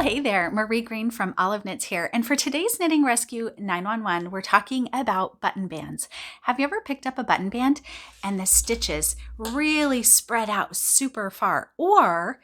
Well, hey there, Marie Greene from Olive Knits here. And for today's Knitting Rescue 911, we're talking about button bands. Have you ever picked up a button band and the stitches really spread out super far, or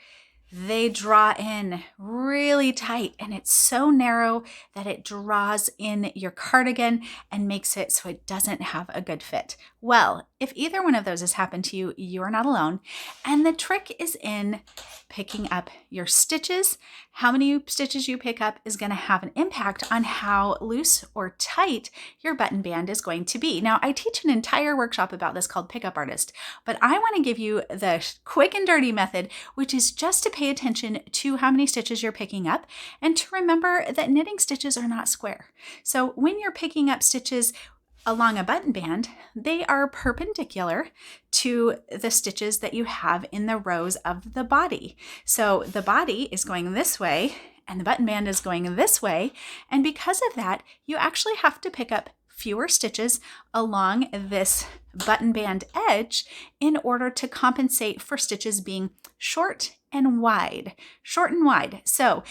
they draw in really tight and it's so narrow that it draws in your cardigan and makes it so it doesn't have a good fit? Well, if either one of those has happened to you, you're not alone. And the trick is in picking up your stitches. How many stitches you pick up is going to have an impact on how loose or tight your button band is going to be. Now, I teach an entire workshop about this called Pickup Artist, but I want to give you the quick and dirty method, which is just to pay attention to how many stitches you're picking up and to remember that knitting stitches are not square. So when you're picking up stitches along a button band, they are perpendicular to the stitches that you have in the rows of the body. So the body is going this way and the button band is going this way. And because of that, you actually have to pick up fewer stitches along this button band edge in order to compensate for stitches being short and wide. So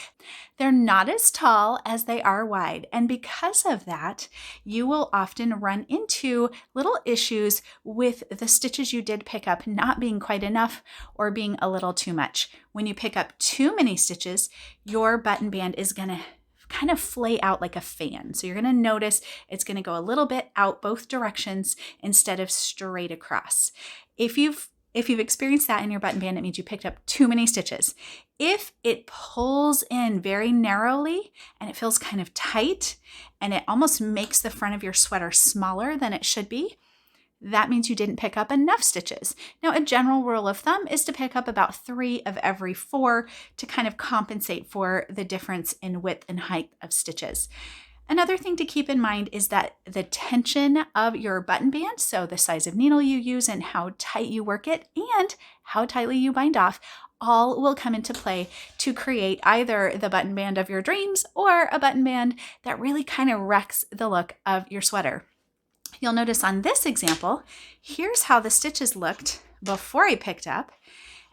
they're not as tall as they are wide. And because of that, you will often run into little issues with the stitches you did pick up not being quite enough or being a little too much. When you pick up too many stitches, your button band is going to kind of flay out like a fan. So you're going to notice it's going to go a little bit out both directions instead of straight across. If you've experienced that in your button band, it means you picked up too many stitches. If it pulls in very narrowly and it feels kind of tight and it almost makes the front of your sweater smaller than it should be, that means you didn't pick up enough stitches. Now, a general rule of thumb is to pick up about 3 of every 4 to kind of compensate for the difference in width and height of stitches. Another thing to keep in mind is that the tension of your button band, so the size of needle you use and how tight you work it and how tightly you bind off, all will come into play to create either the button band of your dreams or a button band that really kind of wrecks the look of your sweater. You'll notice on this example, here's how the stitches looked before I picked up,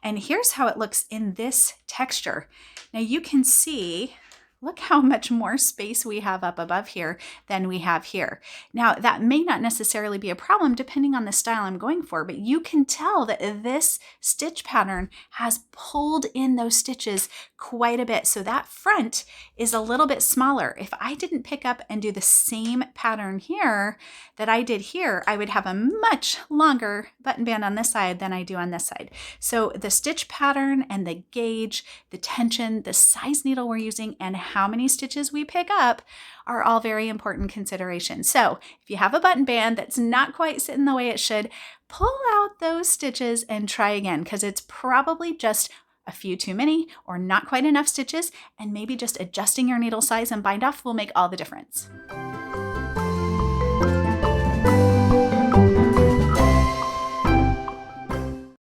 and here's how it looks in this texture. Now you can see, look how much more space we have up above here than we have here. Now, that may not necessarily be a problem depending on the style I'm going for, but you can tell that this stitch pattern has pulled in those stitches quite a bit. So that front is a little bit smaller. If I didn't pick up and do the same pattern here that I did here, I would have a much longer button band on this side than I do on this side. So the stitch pattern and the gauge, the tension, the size needle we're using, and how many stitches we pick up are all very important considerations. So if you have a button band that's not quite sitting the way it should, pull out those stitches and try again, because it's probably just a few too many or not quite enough stitches, and maybe just adjusting your needle size and bind off will make all the difference.